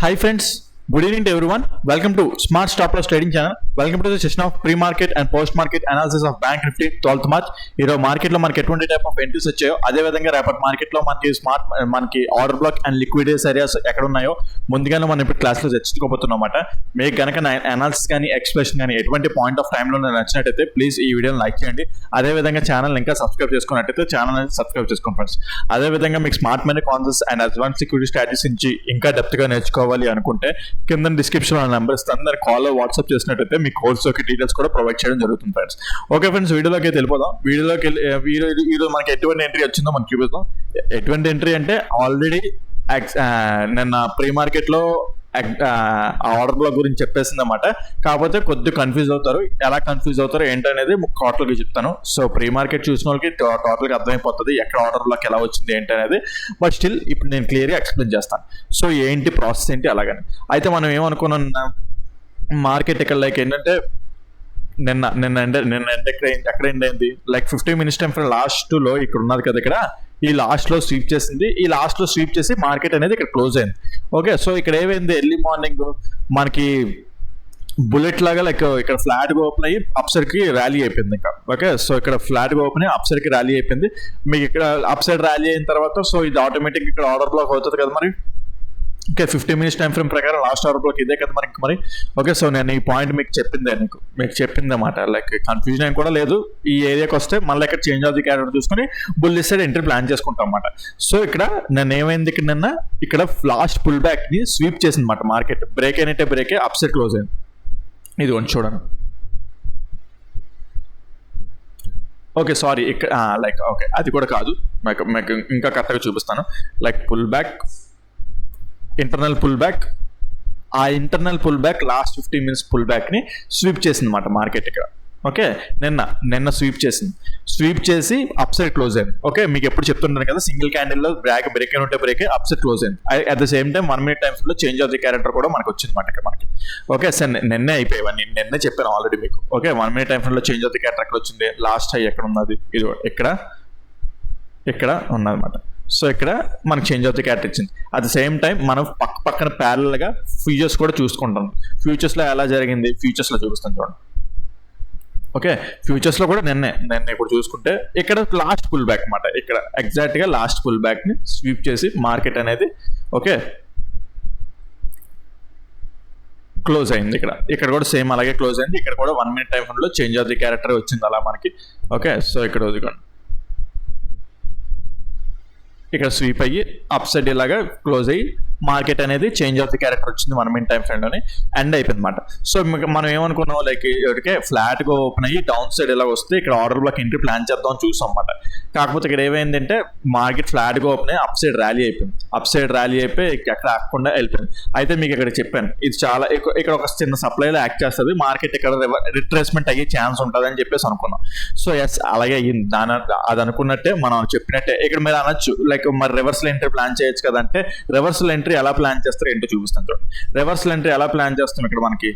Hi friends, good evening to everyone. Welcome to Smart Stop Loss Trading Channel. Welcome to the session of pre-market and post-market analysis of Bank Nifty 12th March. ఈరోజు మార్కెట్లో మనకి ఎటువంటి type of entries వచ్చాయో అదే విధంగా రేపటి మార్కెట్లో మనకి ఆర్డర్ బ్లాక్ అండ్ లిక్విడిటీస్ ఏరియాస్ ఎక్కడ ఉన్నాయో ముందుగానే మనం ఇప్పుడు క్లాస్లో చర్చించుకోబోతున్నాం అన్నమాట. మీకు కనుక అనాలిసిస్ కానీ ఎక్స్ప్రెషన్ కానీ ఎటువంటి పాయింట్ ఆఫ్ టైంలో నచ్చినట్టయితే ప్లీజ్ ఈ వీడియోని లైక్ చేయండి. అదేవిధంగా ఛానల్ ఇంకా సబ్స్క్రైబ్ చేసుకున్నట్టయితే ఛానల్ అనేది సబ్స్క్రైబ్ చేసుకోండి ఫ్రెండ్స్. అదేవిధంగా మీకు smart money concepts and advance security strategies నుంచి ఇంకా డెప్త్గా నేర్చుకోవాలి అనుకుంటే కింద డిస్క్రిప్షన్ నెంబర్ ఇస్తాను, దాని కాల్ వాట్సాప్ చేసినట్టయితే మీ కోర్స్ డీటెయిల్స్ కూడా ప్రొవైడ్ చేయడం జరుగుతుంది ఫ్రెండ్స్. ఓకే ఫ్రెండ్స్, వీడియోలోకి వెళ్ళిపోదాం. ఈరోజు మనకి ఎటువంటి ఎంట్రీ వచ్చిందో మనకి చూపిస్తాం. ఎటువంటి ఎంట్రీ అంటే ఆల్రెడీ నిన్న ప్రీ మార్కెట్లో ఆర్డర్ బ్లాక్ గురించి చెప్పేసింది అన్నమాట. కాకపోతే కొద్దిగా కన్ఫ్యూజ్ అవుతారు. ఎలా కన్ఫ్యూజ్ అవుతారో ఏంటనేది టోటల్గా చెప్తాను. సో ప్రీ మార్కెట్ చూసిన వాళ్ళకి టోటల్గా అర్థమైపోతుంది ఎక్కడ ఆర్డర్ బ్లాక్ ఎలా వచ్చింది ఏంటి అనేది. బట్ స్టిల్ ఇప్పుడు నేను క్లియర్గా ఎక్స్ప్లెయిన్ చేస్తాను. సో ఏంటి ప్రాసెస్ ఏంటి అలాగని. అయితే మనం ఏమనుకున్నాం, మార్కెట్ ఇక్కడ లైక్ ఏంటంటే నిన్న ఎక్కడ ఎండ్ అయింది, like 15 minutes time from last లో ఇక్కడ ఉన్నది కదా, ఇక్కడ ఈ లాస్ట్ లో స్వీప్ చేసింది. ఈ లాస్ట్ లో స్వీప్ చేసి మార్కెట్ అనేది ఇక్కడ క్లోజ్ అయింది. ఓకే, సో ఇక్కడ ఏమైంది, ఎర్లీ మార్నింగ్ మనకి బుల్లెట్ లాగా లైక్ ఇక్కడ ఫ్లాట్ గా ఓపెన్ అయ్యి అప్సైడ్ కి ర్యాలీ అయిపోయింది ఇంకా. ఓకే, సో ఇక్కడ ఫ్లాట్ గా ఓపెన్ అయ్యి అప్సైడ్ కి ర్యాలీ అయిపోయింది. మీకు ఇక్కడ అప్సైడ్ ర్యాలీ అయిన తర్వాత సో ఇది ఆటోమేటిక్ ఇక్కడ ఆర్డర్ బ్లాక్ అవుతుంది కదా మరి. ఓకే, 15 minutes టైం ఫ్రేమ్ ప్రకారం లాస్ట్ ఆర్డర్ బ్లాక్ ఇదే కదా మనకి మరి. ఓకే, సో నేను ఈ పాయింట్ మీకు చెప్పింది అన్నమాట. లైక్ కన్ఫ్యూజన్ ఏం కూడా లేదు. ఈ ఏరియాకి వస్తే మళ్ళీ ఇక్కడ చేంజ్ ఆఫ్ ది క్యారెక్టర్ చూసుకొని బుల్ సైడ్ ఎంట్రీ ప్లాన్ చేసుకుంటాం అన్నమాట. సో ఇక్కడ నేను ఏమైంది, ఇక్కడ లాస్ట్ పుల్ బ్యాక్ ని స్వీప్ చేసింది అన్నమాట. మార్కెట్ బ్రేక్ అయినట్టే బ్రేక్ అప్ సైడ్ క్లోజ్ అయింది. ఇది కొంచెం చూడండి. ఓకే, సారీ, ఇక్కడ లైక్ ఓకే అది కూడా కాదు, మీకు ఇంకా కరెక్ట్గా చూపిస్తాను. Like pull back, internal pull back, ఆ internal pull back last 15 minutes pull back ని స్వీప్ చేసింది అన్నమాట మార్కెట్ ఇక్కడ. ఓకే, నిన్న స్వీప్ చేసి అప్ సైడ్ క్లోజ్ అయింది. ఓకే, మీకు ఎప్పుడు చెప్తున్నాను కదా, సింగిల్ క్యాండిల్ లో బ్రేక్ అయిన ఉంటే బ్రేక్ అప్ సైడ్ క్లోజ్ అయింది. At the same time 1 minute times లో చేంజ్ ఆఫ్ ది క్యారెక్టర్ కూడా మనకు వచ్చింది అన్నమాట మనకి. ఓకే సార్, నిన్నే అయిపోయాయి, నిన్నే చెప్పాను ఆల్రెడీ మీకు. ఓకే, 1 minute టైమ్స్ లో చేంజ్ ఆఫ్ ది క్యారెక్టర్ ఎక్కడ వచ్చింది, లాస్ట్ హై ఎక్కడ ఉన్నది, ఇది ఇక్కడ ఉన్నదన్నమాట. సో ఇక్కడ మనకి చేంజ్ ఆఫ్ ది క్యారెక్టర్ ఇచ్చింది. అట్ ద సేమ్ టైం మనం పక్కన ప్యారల్ గా ఫ్యూచర్స్ కూడా చూసుకుంటాం. ఫ్యూచర్స్ లో ఎలా జరిగింది, ఫ్యూచర్స్ లో చూపిస్తాను చూడండి. ఓకే, ఫ్యూచర్స్ లో కూడా నిన్న ఇప్పుడు చూసుకుంటే ఇక్కడ లాస్ట్ పుల్ బ్యాక్ అన్నమాట. ఇక్కడ ఎగ్జాక్ట్ గా లాస్ట్ పుల్ బ్యాక్ ని స్వీప్ చేసి మార్కెట్ అనేది ఓకే క్లోజ్ అయింది. ఇక్కడ కూడా సేమ్ అలాగే క్లోజ్ అయింది. ఇక్కడ కూడా 1 minute టైం లో చేంజ్ ఆఫ్ ది క్యారెక్టర్ వచ్చింది అలా మనకి. ఓకే, సో ఇక్కడ వదిలేండి, ఇక్కడ స్వీప్ అయ్యి అప్ సైడ్ ఇలాగా క్లోజ్ అయ్యి మార్కెట్ అనేది చేంజ్ ఆఫ్ ది క్యారెక్టర్ వచ్చింది 1 minute టైం ఫ్రేమ్లోనే ఎండ్ అయిపోయింది అనమాట. సో మనం ఏమనుకున్నాం, లైక్ ఇక్కడికే ఫ్లాట్గా ఓపెన్ అయ్యి డౌన్ సైడ్ ఇలా వస్తే ఇక్కడ ఆర్డర్ బ్లాక్ ఎంట్రీ ప్లాన్ చేద్దాం చూసాం అన్నమాట. కాకపోతే ఇక్కడ ఏమైందంటే మార్కెట్ ఫ్లాట్గా ఓపెన్ అయ్యి అప్ సైడ్ ర్యాలీ అయిపోయి ఎక్కడ ఆగకుండా వెళ్ళిపోయింది. అయితే మీకు ఇక్కడ చెప్పాను, ఇది చాలా ఇక్కడ ఒక చిన్న సప్లైలో యాక్ట్ చేస్తుంది, మార్కెట్ ఇక్కడ రిట్రేస్మెంట్ అయ్యే ఛాన్స్ ఉంటుంది అని చెప్పేసి అనుకున్నాం. సో ఎస్ అలాగే అయ్యింది. అది అనుకున్నట్టే మనం చెప్పినట్టే. ఇక్కడ మీరు అనొచ్చు లైక్ మరి రివర్సల్ ఎంట్రీ ప్లాన్ చేయొచ్చు కదా అంటే, రివర్సల్ ఎంట్రీ ఎలా ప్లాన్ చేస్తారు ఏంటో చూపిస్తాను చూడండి. రివర్సల్ ఎంట్రీ ఎలా ప్లాన్ చేస్తాం ఇక్కడ మనకి.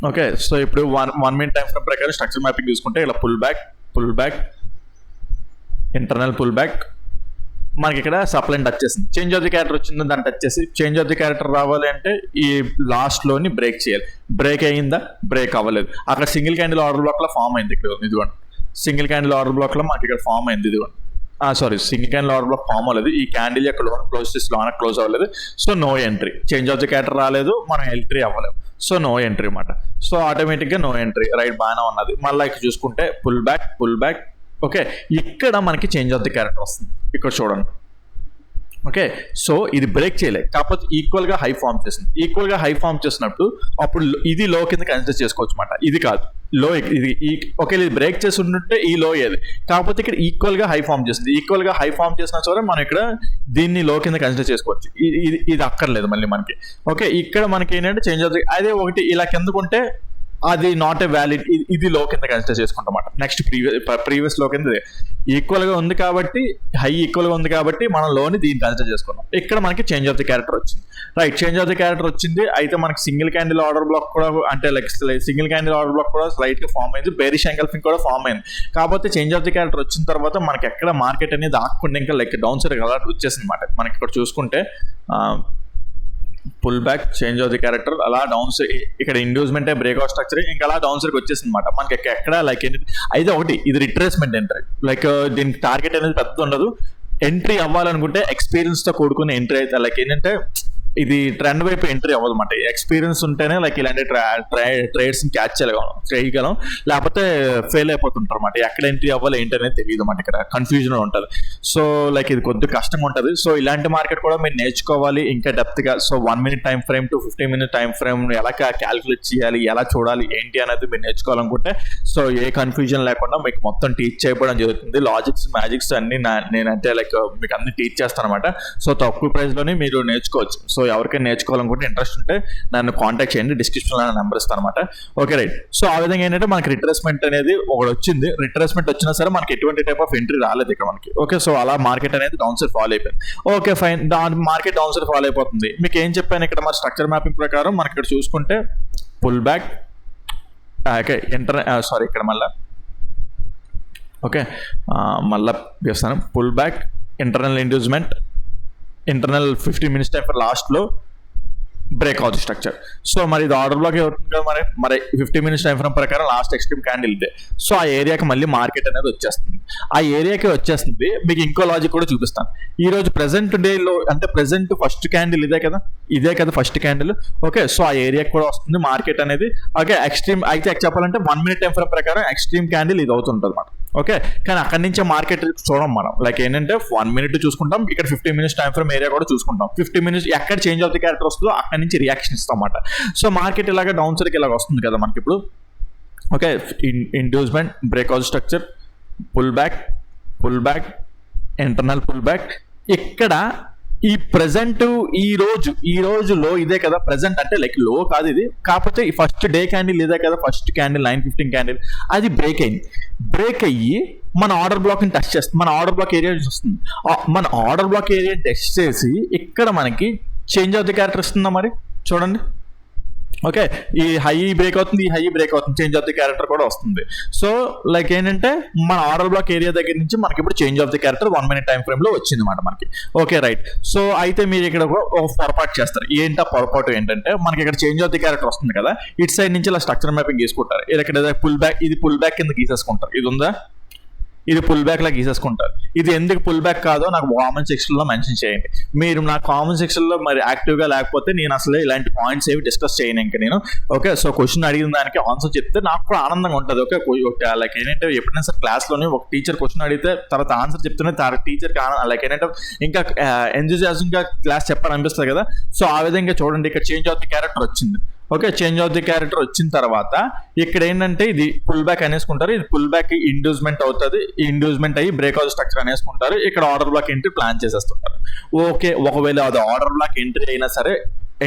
ఓకే, సో ఇప్పుడు 1 minute టైం ఫ్రేమ్ ప్రకారం స్ట్రక్చర్ మ్యాపింగ్ చూసుకుంటే ఇలా pull back internal pull back మనకి ఇక్కడ సప్లైని టచ్ చేసింది. చేంజ్ ఆఫ్ ది క్యారెక్టర్ వచ్చింది, దాన్ని టచ్ చేసి చేంజ్ ఆఫ్ ది క్యారెక్టర్ రావాలి అంటే ఈ లాస్ట్ లోని బ్రేక్ చేయాలి. బ్రేక్ అయ్యిందా, బ్రేక్ అవ్వలేదు. అక్కడ సింగిల్ క్యాండిల్ ఆర్డర్ బ్లాక్ లో ఫామ్ అయింది. ఇక్కడ ఇదిగోండి, సింగిల్ క్యాండిల్ ఆర్డర్ బ్లాక్ లో మనకి ఇక్కడ ఫామ్ అయింది. ఇదిగోండి, sorry, single candle order block form అవ్వలేదు. ఈ క్యాండిల్ యొక్క లోన్ క్లోజ్ చేసి లోన క్లోజ్ అవ్వలేదు. So no entry. Change of the character రాలేదు, మనం ఎంట్రీ అవ్వలేము. సో నో ఎంట్రీ అన్నమాట. సో ఆటోమేటిక్గా నో ఎంట్రీ. రైట్, బాగానే ఉన్నది. మళ్ళీ ఇక్కడ చూసుకుంటే పుల్ బ్యాక్. ఓకే, ఇక్కడ మనకి చేంజ్ ఆఫ్ ది క్యారెక్టర్ వస్తుంది. ఇక్కడ చూడండి. ఓకే, సో ఇది బ్రేక్ చేయలేదు, కాకపోతే ఈక్వల్గా హై ఫామ్ చేసినప్పుడు అప్పుడు ఇది లో కింద కన్సిడర్ చేసుకోవచ్చు అన్నమాట. ఇది కాదు లో, ఇది ఒకవేళ ఇది బ్రేక్ చేసి ఉంటుంటే ఈ లో ఏది, కాకపోతే ఇక్కడ ఈక్వల్గా హై ఫామ్ చేసిన సరే మనం ఇక్కడ దీన్ని లో కింద కన్సిడర్ చేసుకోవచ్చు. ఇది అక్కర్లేదు మళ్ళీ మనకి. ఓకే, ఇక్కడ మనకి ఏంటంటే చేంజ్ అవుతుంది. అదే ఒకటి ఇలా కిందకుంటే అది నాట్ ఏ వ్యాలిడ్, ఇది లో కింద కన్సిడర్ చేసుకుంటాం. నెక్స్ట్ ప్రీవియస్ లో కింద ఈక్వల్గా ఉంది కాబట్టి, హై ఈక్వల్గా ఉంది కాబట్టి మనం లోని దీన్ని కన్సిడర్ చేసుకున్నాం. ఇక్కడ మనకి చేంజ్ ఆఫ్ ది క్యారెక్టర్ వచ్చింది. Right, change of the character వచ్చింది. అయితే మనకి సింగిల్ క్యాండిల్ ఆర్డర్ బ్లాక్ కూడా అంటే like single candle order black కూడా స్లైట్ గా ఫామ్ అయింది. బేరిష్ ఎంగల్ఫింగ్ కూడా ఫామ్ అయింది. కాకపోతే చేంజ్ ఆఫ్ ది క్యారెక్టర్ వచ్చిన తర్వాత మనకి ఎక్కడ మార్కెట్ అనేది ఆకుండా ఇంకా లైక్ డౌన్ సైడ్ అలా వచ్చేసింది అనమాట. మనకి ఇక్కడ చూసుకుంటే pull back, change of the character, అలా డౌన్ సైడ్ ఇక్కడ ఇండ్యూస్మెంట్ బ్రేక్అవుట్ స్ట్రక్చర్ ఇంకా అలా డౌన్ సైడ్కి వచ్చేసింది అనమాట. మనకి ఎక్కడ లైక్ ఏంటంటే అయితే ఒకటి ఇది రిట్రేస్మెంట్ ఎంట్రీ, లైక్ దీనికి టార్గెట్ అనేది పెద్దది ఉండదు. ఎంట్రీ అవ్వాలనుకుంటే ఎక్స్పీరియన్స్ తో కూడుకుని ఎంట్రీ అయితే లైక్ ఏంటంటే ఇది ట్రెండ్ వైపు ఎంట్రీ అవ్వదు అనమాట. ఎక్స్పీరియన్స్ ఉంటేనే లైక్ ఇలాంటి ట్రేడ్స్ ని క్యాచ్ చేయగలం, లేకపోతే ఫెయిల్ అయిపోతుంటారు అనమాట. ఎక్కడ ఎంట్రీ అవ్వాలి ఏంటి అనేది తెలియదు అనమాట, ఇక్కడ కన్ఫ్యూజన్ ఉంటుంది. సో లైక్ ఇది కొద్దిగా కష్టంగా ఉంటుంది. సో ఇలాంటి మార్కెట్ కూడా మీరు నేర్చుకోవాలి ఇంకా డెప్త్ గా. So 1 minute time frame to 15 minute time frame ఎలా క్యాల్కులేట్ చేయాలి, ఎలా చూడాలి ఏంటి అనేది మీరు నేర్చుకోవాలనుకుంటే సో ఏ కన్ఫ్యూజన్ లేకుండా మీకు మొత్తం టీచ్ చేయడం జరుగుతుంది. లాజిక్స్, మ్యాజిక్స్ అన్ని నేనంటే లైక్ మీకు అన్ని టీచ్ చేస్తాను అనమాట. సో తక్కువ ప్రైస్ లోనే మీరు నేర్చుకోవచ్చు. సో ఎవరికైనా నేర్చుకోవాలనుకుంటే ఇంట్రెస్ట్ ఉంటే నన్ను కాంటాక్ట్ చేయండి, డిస్క్రిప్షన్ లో నెంబర్ ఇస్తాను అనమాట. Okay right. సో ఆ విధంగా ఏంటంటే మనకి రిట్రేస్మెంట్ అనేది ఒకటి వచ్చింది. రిట్రేస్మెంట్ వచ్చినా సరే మనకి ఎటువంటి టైప్ ఆఫ్ ఎంట్రీ రాలేదు ఇక్కడ మనకి. ఓకే, సో అలా మార్కెట్ అనేది డౌన్ సైడ్ ఫాలో అయిపోయింది. ఓకే ఫైన్, దాని మార్కెట్ డౌన్ సైడ్ ఫాలో అయిపోతుంది. మీకు ఏం చెప్పాను ఇక్కడ మన స్ట్రక్చర్ మ్యాపింగ్ ప్రకారం మనకి ఇక్కడ చూసుకుంటే పుల్ బ్యాక్, ఓకే ఇక్కడ మళ్ళీ ఓకే మళ్ళీ చేస్తాను. Pull back, internal inducement, internal 15 minutes time for లాస్ట్లో బ్రేక్ అవుతుంది స్ట్రక్చర్. సో మరి ఇది ఆర్డర్ బ్లాక్ అవుతుంది కదా, మరి 15 minutes టైం ఫ్రేమ్ ప్రకారం లాస్ట్ ఎక్స్ట్రీమ్ క్యాండిల్ ఇదే. సో ఆ ఏరియాకి మళ్ళీ మార్కెట్ అనేది వచ్చేస్తుంది. ఆ ఏరియాకి వచ్చేస్తుంది. మీకు ఇంకో లాజిక్ కూడా చూపిస్తాను. ఈ రోజు ప్రెసెంట్ డేలో అంటే ప్రెసెంట్ ఫస్ట్ క్యాండిల్ ఇదే కదా ఫస్ట్ క్యాండిల్. ఓకే, సో ఆ ఏరియాకి కూడా వస్తుంది మార్కెట్ అనేది. ఓకే, ఎక్స్ట్రీమ్ అయితే చెప్పాలంటే 1 minute టైం ఫ్రేమ్ ప్రకారం ఎక్స్ట్రీమ్ క్యాండిల్ ఇది అవుతుంటుంది అన్నమాట. ఓకే, కానీ అక్కడి నుంచి మార్కెట్ చూడం మనం. లైక్ ఏంటంటే 1 minute చూసుకుంటాం, ఇక్కడ 15 minutes టైం ఫ్రేమ్ ఏరియా కూడా చూసుకుంటాం. 15 minutes ఎక్కడ చేంజ్ ఆఫ్ ది క్యారెక్టర్ వస్తుందో అక్కడి నుంచి రియాక్షన్ ఇస్తాం అన్నమాట. సో మార్కెట్ ఇలాగ డౌన్ సైడ్కి ఇలాగ వస్తుంది కదా మనకి ఇప్పుడు. Okay, inducement, breakout structure, pull back, internal pull back. ఇక్కడ ఈ ప్రెసెంట్ ఈ రోజు లో ఇదే కదా ప్రెసెంట్, అంటే లైక్ లో కాదు ఇది, కాకపోతే ఈ ఫస్ట్ డే క్యాండిల్ ఇదే కదా ఫస్ట్ క్యాండిల్ 9:15 క్యాండిల్, అది బ్రేక్ అయింది. బ్రేక్ అయ్యి మన ఆర్డర్ బ్లాక్ ని టచ్ చేస్తుంది. మన ఆర్డర్ బ్లాక్ ఏరియా వస్తుంది. మన ఆర్డర్ బ్లాక్ ఏరియా టచ్ చేసి ఇక్కడ మనకి చేంజ్ ఆఫ్ ది క్యారెక్టర్ ఇస్తుందా మరి చూడండి. ఓకే, ఈ హై బ్రేక్ అవుతుంది, ఈ హై బ్రేక్ అవుతుంది, చేంజ్ ఆఫ్ ది క్యారెక్టర్ కూడా వస్తుంది. సో లైక్ ఏంటంటే మన ఆర్డర్ బ్లాక్ ఏరియా దగ్గర నుంచి మనకి ఇప్పుడు change of the character 1 minute time frame లో వచ్చింది అనమాట మనకి. Okay right. సో అయితే మీరు ఇక్కడ ఒక పొరపాటు చేస్తారు. పొరపాటు ఏంటంటే మనకి ఇక్కడ చేంజ్ ఆఫ్ ది క్యారెక్టర్ వస్తుంది కదా, ఇటు సైడ్ నుంచి ఇలా స్ట్రక్చర్ మ్యాపింగ్ తీసుకుంటారు. ఇక్కడ పుల్ బ్యాక్, ఇది పుల్ బ్యాక్ కింద గీసేసుకుంటారు. ఇది ఉందా, ఇది పుల్ బ్యాక్ లా గీసేసుకుంటారు. ఇది ఎందుకు పుల్ బ్యాక్ కాదో నాకు కామెంట్ సెక్షన్ లో మెన్షన్ చేయండి. మీరు నా కామెంట్ సెక్షన్ లో మరి యాక్టివ్ గా లేకపోతే నేను అసలు ఇలాంటి పాయింట్స్ ఏవి డిస్కస్ చేయను ఇంకా నేను. ఓకే, సో క్వశ్చన్ అడిగిన దానికి ఆన్సర్ చెప్తే నాకు కూడా ఆనందంగా ఉంటుంది. ఓకే, లైక్ ఏంటంటే ఎప్పుడైనా సరే క్లాస్ లోనే ఒక టీచర్ క్వశ్చన్ అడిగితే తర్వాత ఆన్సర్ చెప్తూనే టీచర్కి లైక్ ఏంటంటే ఇంకా ఎంతూజియాజం గా క్లాస్ చెప్పాలనిపిస్తుంది కదా. సో ఆ విధంగా చూడండి, ఇక్కడ చేంజ్ ఆఫ్ ది క్యారెక్టర్ వచ్చింది. Okay, change of the character వచ్చిన తర్వాత ఇక్కడ ఏంటంటే ఇది పుల్ బ్యాక్ అనేసుకుంటారు. ఇది పుల్ బ్యాక్ ఇండ్యూస్మెంట్ అవుతుంది. ఇండ్యూస్మెంట్ అయ్యి బ్రేక్అవుట్ స్ట్రక్చర్ అనేసుకుంటారు. ఇక్కడ ఆర్డర్ బ్లాక్ ఎంట్రీ ప్లాన్ చేసేస్తుంటారు. ఓకే, ఒకవేళ అది ఆర్డర్ బ్లాక్ ఎంట్రీ అయినా సరే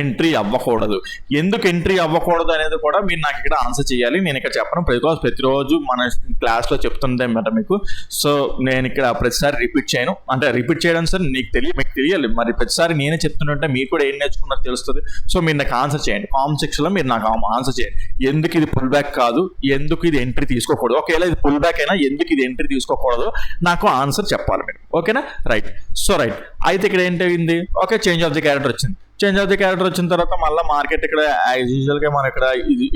ఎంట్రీ అవ్వకూడదు. ఎందుకు ఎంట్రీ అవ్వకూడదు అనేది కూడా మీరు నాకు ఇక్కడ ఆన్సర్ చేయాలి. నేను ఇక్కడ చెప్పను, బికాస్ ప్రతిరోజు మన క్లాస్లో చెప్తుంటే అన్నమాట మీకు. సో నేను ఇక్కడ ప్రతిసారి రిపీట్ చేయను, అంటే రిపీట్ చేయడం సార్ మీకు తెలియాలి. మరి ప్రతిసారి నేనే చెప్తుంటే మీకు కూడా ఏం నేర్చుకున్నారో తెలుస్తుంది. సో మీరు నాకు ఆన్సర్ చేయండి, కామెంట్ సెక్షన్లో మీరు నాకు ఆన్సర్ చేయండి. ఎందుకు ఇది పుల్ బ్యాక్ కాదు, ఎందుకు ఇది ఎంట్రీ తీసుకోకూడదు, ఒకవేళ ఇది పుల్ బ్యాక్ అయినా ఎందుకు ఇది ఎంట్రీ తీసుకోకూడదు నాకు ఆన్సర్ చెప్పాలి మీరు. ఓకేనా, రైట్. సో రైట్, అయితే ఇక్కడ ఏంటైంది, okay change of the character వచ్చింది. చేంజ్ ఆఫ్ ది క్యారెక్టర్ వచ్చిన తర్వాత మళ్ళీ మార్కెట్ ఇక్కడ యాజ్ యూజువల్ గా మన ఇక్కడ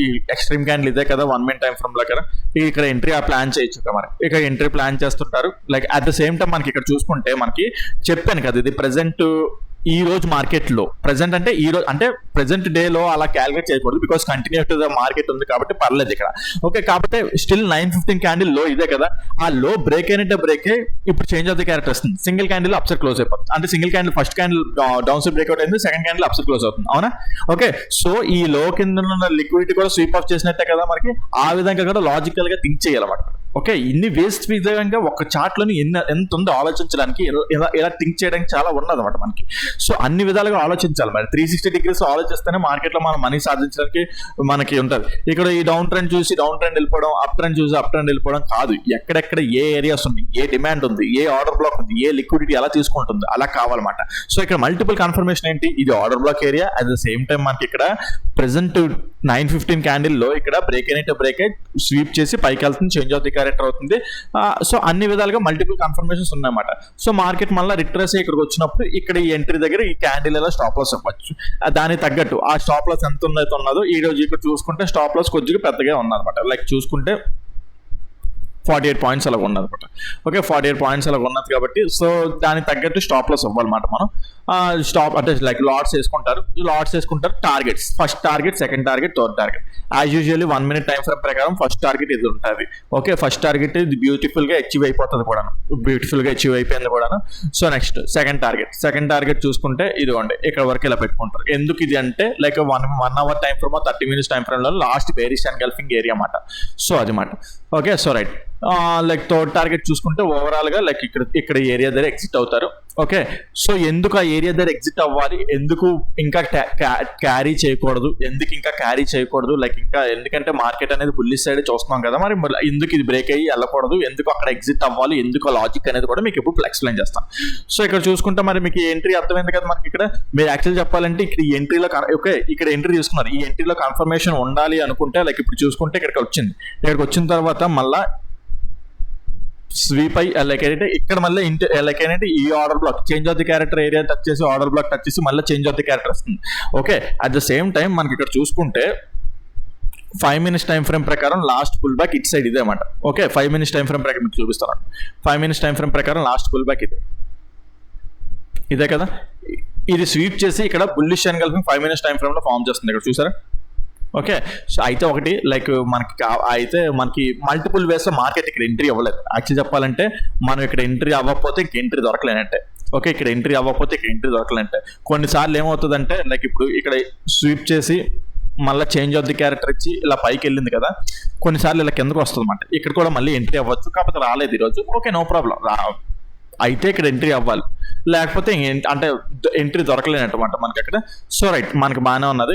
ఈ ఎక్స్ట్రీమ్ క్యాండిల్ ఇదే కదా 1 minute టైం ఫ్రేమ్ లో కదా, ఇక్కడ ఎంట్రీ ప్లాన్ చేయొచ్చు. మరి ఇక్కడ ఎంట్రీ ప్లాన్ చేస్తుంటారు. Like at the same time మనకి ఇక్కడ చూసుకుంటే మనకి చెప్పాను కదా, ఇది ప్రెసెంట్ ఈ రోజు మార్కెట్ లో ప్రెసెంట్ అంటే ఈ రోజు అంటే ప్రెసెంట్ డే లో అలా క్యాలిక్యులేట్ చేయకూడదు, because continue to the market ఉంది కాబట్టి పర్లేదు ఇక్కడ. ఓకే, కాకపోతే స్టిల్ 9:15 క్యాండిల్ లో ఇదే కదా, ఆ లో బ్రేక్ అయినట్టే బ్రేక్ ఇప్పుడు చేంజ్ ఆఫ్ ది క్యారెక్టర్ వస్తుంది. సింగిల్ క్యాండిల్ అప్సైడ్ క్లోజ్ అయిపోతుంది. అంటే single candle first candle down side breakout అయింది, సెకండ్ క్యాండిల్ అప్సైడ్ క్లోజ్ అవుతుంది. అవునా? ఓకే, సో ఈ లో కింద ఉన్న లిక్విడిటీ కూడా స్వీప్ ఆఫ్ చేసినట్టే కదా మనకి. ఆ విధంగా కూడా లాజికల్ గా థింక్ చేయాలన్నమాట. ఓకే, ఇన్ని వేస్ట్ విధంగా ఒక చార్ట్ లోని ఎంత ఉందో ఆలోచించడానికి, ఇలా థింక్ చేయడానికి చాలా ఉన్నదన్నమాట మనకి. సో అన్ని విధాలుగా ఆలోచించాలి. మరి 360 degrees ఆలోచిస్తేనే మార్కెట్ లో మనం మనీ సాధించడానికి మనకి ఉంటుంది. ఇక్కడ ఈ డౌన్ ట్రెండ్ చూసి డౌన్ ట్రెండ్ వెళ్ళిపోవడం, అప్ ట్రెండ్ చూసి అప్ ట్రెండ్ వెళ్ళిపోవడం కాదు. ఎక్కడెక్కడ ఏ ఏరియాస్ ఉన్నాయి, ఏ డిమాండ్ ఉంది, ఏ ఆర్డర్ బ్లాక్ ఉంది, ఏ లిక్విడిటీ ఎలా తీసుకుంటుంది, అలా కావాలన్నమాట. సో ఇక్కడ మల్టిపుల్ కన్ఫర్మేషన్ ఏంటి, ఇది order black area, at the same time మనకి ఇక్కడ ప్రెసెంట్ 9:15 క్యాండిల్లో ఇక్కడ బ్రేక్ స్వీప్ చేసి పైకి వెళ్తుంది, చేంజ్ ఆఫ్ ది క్యారెక్టర్ అవుతుంది. సో అన్ని విధాలుగా మల్టిపుల్ కన్ఫర్మేషన్స్ ఉన్నాయన్నమాట. సో మార్కెట్ మళ్ళీ రిట్రేస్ ఇక్కడికి వచ్చినప్పుడు ఇక్కడ ఈ ఎంట్రీ దగ్గర ఈ క్యాండిల్ ఎలా స్టాప్ లాస్ అవ్వచ్చు, దానికి తగ్గట్టు ఆ స్టాప్ లాస్ ఎంత ఉన్నదో ఈ రోజు ఇక్కడ చూసుకుంటే స్టాప్ లాస్ కొద్దిగా పెద్దగా ఉన్నదన్నమాట. లైక్ చూసుకుంటే 48 పాయింట్స్ అలా ఉన్నదన్నమాట. ఓకే, 48 పాయింట్స్ అలా ఉన్నది కాబట్టి సో దానికి తగ్గట్టు స్టాప్ లాస్ అవ్వాలన్నమాట. మనం స్టాప్ అంటే లైక్ లాట్స్ వేసుకుంటారు targets, first target, second target, third target. As usually 1 minute time frame ప్రకారం ఫస్ట్ టార్గెట్ ఇది ఉంటుంది. ఓకే, ఫస్ట్ టార్గెట్ ఇది బ్యూటిఫుల్గా అచీవ్ అయిపోతుంది కూడాను, బ్యూటిఫుల్గా అచీవ్ అయిపోయింది కూడాను. సో నెక్స్ట్ సెకండ్ టార్గెట్ చూసుకుంటే ఇదిగోండి ఇక్కడ వరకు ఇలా పెట్టుకుంటారు. ఎందుకు ఇది అంటే like 1 hour time frame, 30 minutes time ఫ్రేమ్లో లాస్ట్ బేరిష్ అండ్ గల్ఫింగ్ ఏరియా అన్నమాట. సో అది మాట. Okay, so right. Like third target చూసుకుంటే ఓవరాల్గా లైక్ ఇక్కడ ఏరియా దగ్గర ఎగ్జిట్ అవుతారు. ఓకే, సో ఎందుకు ఆ ఏరియా దగ్గర ఎగ్జిట్ అవ్వాలి, ఎందుకు ఇంకా క్యారీ చేయకూడదు, లైక్ ఇంకా ఎందుకంటే మార్కెట్ అనేది బుల్లిష్ సైడ్ చూస్తున్నాం కదా, మరి ఎందుకు ఇది బ్రేక్ అయ్యి వెళ్ళకూడదు, ఎందుకు అక్కడ ఎగ్జిట్ అవ్వాలి, ఎందుకు లాజిక్ అనేది కూడా మీకు ఇప్పుడు ఎక్స్ప్లెయిన్ చేస్తాను. సో ఇక్కడ చూసుకుంటే మరి మీకు ఎంట్రీ అర్థమైంది కదా మనకి. ఇక్కడ మీరు యాక్చువల్ చెప్పాలంటే ఇక్కడ ఈ ఎంట్రీలో ఓకే ఇక్కడ ఎంట్రీ తీసుకున్నారు, ఈ ఎంట్రీలో కన్ఫర్మేషన్ ఉండాలి అనుకుంటే లైక్ ఇప్పుడు చూసుకుంటే ఇక్కడికి వచ్చిన తర్వాత మళ్ళీ స్వీప్ అయ్యి లైక్ ఏంటంటే ఇక్కడ మళ్ళీ లైక్ ఏంటంటే ఈ order block change of the character area touch చేసి ఆర్డర్ బ్లాక్ టచ్ చేసి మళ్ళీ చేంజ్ ఆఫ్ ది క్యారెక్టర్ వస్తుంది. Okay, at the same time మనకి ఇక్కడ చూసుకుంటే 5 minutes టైం ఫ్రేమ్ ప్రకారం last pull back it side ఇదే అన్నమాట. ఓకే, 5 minutes టైం ఫ్రేమ్ ప్రకారం మీకు చూపిస్తాను. 5 minutes టైం ఫ్రేమ్ ప్రకారం లాస్ట్ పుల్ బ్యాక్ ఇదే కదా, ఇది స్వీప్ చేసి ఇక్కడ bullish engulfing 5 minutes time frame లో ఫామ్ చేస్తుంది. ఇక్కడ చూసారా. ఓకే, సో అయితే ఒకటి లైక్ మనకి మల్టిపుల్ వేస్ లో మార్కెట్ ఇక్కడ ఎంట్రీ అవ్వలేదు. యాక్చువల్ చెప్పాలంటే మనం ఇక్కడ ఎంట్రీ అవ్వకపోతే ఇంక ఎంట్రీ దొరకలేనంటే. ఓకే, ఇక్కడ ఎంట్రీ అవ్వకపోతే ఇక్కడ ఎంట్రీ దొరకలేనంటే కొన్నిసార్లు ఏమవుతుందంటే లైక్ ఇప్పుడు ఇక్కడ స్వీప్ చేసి మళ్ళీ చేంజ్ ఆఫ్ ది క్యారెక్టర్ ఇచ్చి ఇలా పైకి వెళ్ళింది కదా, కొన్నిసార్లు ఇలా కిందకు వస్తుంది అన్నమాట. ఇక్కడ కూడా మళ్ళీ ఎంట్రీ అవ్వచ్చు, కాకపోతే రాలేదు ఈరోజు. Okay, no problem. అయితే ఇక్కడ ఎంట్రీ అవ్వాలి, లేకపోతే అంటే ఎంట్రీ దొరకలేనమాట మనకి అక్కడ. సో రైట్, మనకి బాగానే ఉన్నది.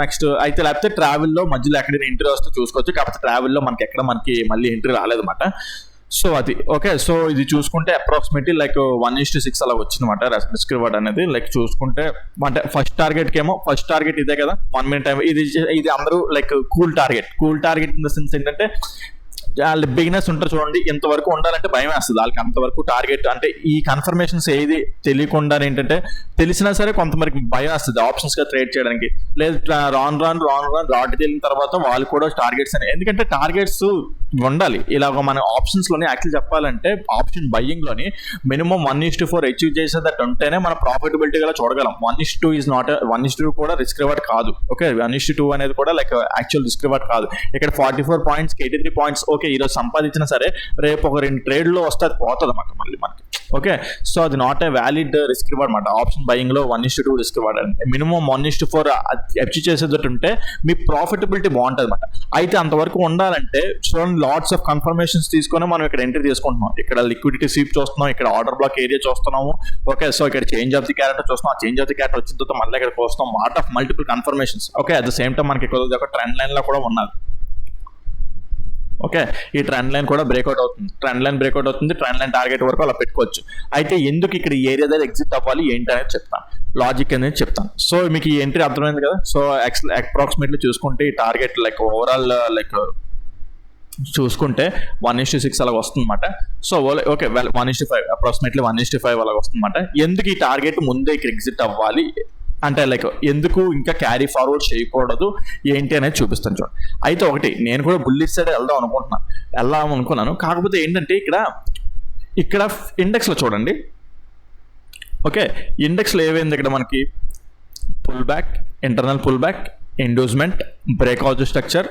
నెక్స్ట్ అయితే లేకపోతే ట్రావెల్లో మధ్యలో ఎక్కడైనా ఎంట్రీ వస్తే చూసుకోవచ్చు, కాకపోతే ట్రావెల్లో మనకి మళ్ళీ ఎంట్రీ రాలేదన్నమాట. సో అది ఓకే. సో ఇది చూసుకుంటే అప్రాక్సిమేట్లీ లైక్ 1:6 అలా వచ్చిందన్నమాట రిస్క్ రివార్డ్ అనేది. లైక్ చూసుకుంటే అంటే ఫస్ట్ టార్గెట్ ఇదే కదా 1 minute టైం. ఇది అందరూ like cool target in the sense ఏంటంటే వాళ్ళు బిగినర్స్ ఉంటారు చూడండి, ఇంతవరకు ఉండాలంటే భయం వేస్తుంది వాళ్ళకి. అంతవరకు టార్గెట్ అంటే ఈ కన్ఫర్మేషన్స్ ఏది తెలియకుండా ఏంటంటే తెలిసినా సరే కొంతమందికి భయం వేస్తుంది ఆప్షన్స్ గా ట్రేడ్ చేయడానికి. లేదు రాన్ రాట్ వెళ్ళిన తర్వాత వాళ్ళు కూడా టార్గెట్స్ అని, ఎందుకంటే టార్గెట్స్ ఉండాలి. ఇలాగ మన ఆప్షన్స్ లోని యాక్చువల్ చెప్పాలంటే ఆప్షన్ బయ్యింగ్ లోని మినిమం 1:4 అచీవ్ చేసేదట్టు ఉంటేనే మన ప్రాఫిటబిలిటీ గల చూడగలం. 1:2 ఈజ్ నాట్ 1:2 కూడా రిస్క్ రివార్డ్ కాదు. ఓకే, 1:2 అనేది కూడా లైక్ యాక్చువల్ రిస్క్ రివార్డ్ కాదు. ఇక్కడ 44 పాయింట్స్ 83 పాయింట్స్ ఓకే ఈరోజు సంపాదించినా సరే రేపు ఒక 2 ట్రేడ్లో వస్తే అది పోతుంది అన్నమాట మళ్ళీ మనకి. ఓకే, సో అది not a valid risk reward అనమాట. ఆప్షన్ బయింగ్ లో 1:2 రిస్క్ రివార్డ్ అంటే మినిమం 1:4 అచీవ్ చేసేటట్టు ఉంటే మీ ప్రాఫిటబిలిటీ బాగుంటుంది అనమాట. అయితే అంతవరకు ఉండాలంటే చూడండి లాట్స్ ఆఫ్ కన్ఫర్మేషన్స్ తీసుకొని మనం ఇక్కడ ఎంట్రీ తీసుకుంటున్నాం. ఇక్కడ లిక్విడిటీ స్వీప్ చూస్తున్నాం, ఇక్కడ ఆర్డర్ బ్లాక్ ఏరియా చూస్తున్నాము. ఓకే, సో ఇక్కడ చేంజ్ ఆఫ్ ది క్యారెక్టర్ చూస్తున్నాం. ఆ చేంజ్ ఆఫ్ ది క్యారెక్టర్ వచ్చిన తర్వాత మళ్ళీ ఇక్కడికి వస్తాం. What of multiple confirmations. Okay, at the same time మనకి ఒక ట్రెండ్ లైన్ లో కూడా ఉన్నది. ఓకే, ఈ ట్రెండ్ లైన్ కూడా బ్రేక్అవుట్ అవుతుంది. ట్రెండ్ లైన్ టార్గెట్ వరకు అలా పెట్టుకోవచ్చు. అయితే ఎందుకు ఇక్కడ ఈ ఏరియా దగ్గర ఎగ్జిట్ అవ్వాలి ఏంటి అనేది చెప్తాను, లాజిక్ అనేది చెప్తాను. సో మీకు ఈ ఎంట్రీ అర్థమైంది కదా. సో అప్రాక్సిమేట్లీ చూసుకుంటే ఈ టార్గెట్ లైక్ ఓవరాల్ లైక్ చూసుకుంటే 1:6 అలాగ వస్తుంది అనమాట. సో ఓకే 1:5 అప్రాక్సిమేట్లీ 1:5 అలాగ వస్తుంది అనమాట. ఎందుకు ఈ టార్గెట్ ముందే ఇక్కడ ఎగ్జిట్ అవ్వాలి అంటే లైక్ ఎందుకు ఇంకా క్యారీ ఫార్వర్డ్ చేయకూడదు ఏంటి అనేది చూపిస్తాను చూడండి. అయితే ఒకటి నేను కూడా బుల్లిష్ సైడ్ వెళ్దాం అనుకున్నాను. కాకపోతే ఏంటంటే ఇక్కడ ఇండెక్స్లో చూడండి. ఓకే, ఇండెక్స్లో ఏమైంది ఇక్కడ మనకి pull back, internal pull back, inducement, breakout structure.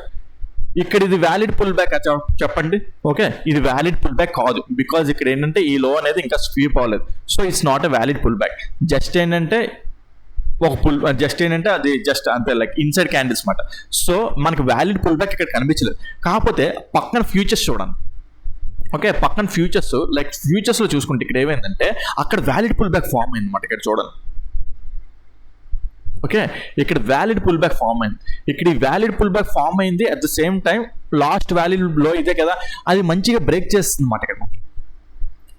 ఇక్కడ ఇది వ్యాలిడ్ పుల్ బ్యాక్ చెప్పండి. ఓకే, ఇది వ్యాలిడ్ పుల్ బ్యాక్ కాదు, బికాజ్ ఇక్కడ ఏంటంటే ఈ లో అనేది ఇంకా స్వీప్ అవ్వలేదు. So it's not a valid pull back. Just ఏంటంటే అది జస్ట్ అంతే లైక్ ఇన్సైడ్ క్యాండిల్స్ అనమాట. సో మనకి వ్యాలిడ్ పుల్ బ్యాక్ ఇక్కడ కనిపించలేదు. కాకపోతే పక్కన ఫ్యూచర్స్ చూడండి. ఓకే, పక్కన ఫ్యూచర్స్ లో చూసుకుంటే ఇక్కడ ఏమైందంటే అక్కడ వ్యాలిడ్ పుల్ బ్యాక్ ఫామ్ అయింది అనమాట. ఇక్కడ చూడండి. ఓకే, ఇక్కడ వ్యాలిడ్ పుల్ బ్యాక్ ఫామ్ అయింది. ఇక్కడ ఈ వ్యాలిడ్ పుల్ బ్యాక్ ఫామ్ అయింది. At the same time last valid లో ఇదే కదా, అది మంచిగా బ్రేక్ చేస్తుంది అనమాట ఇక్కడ.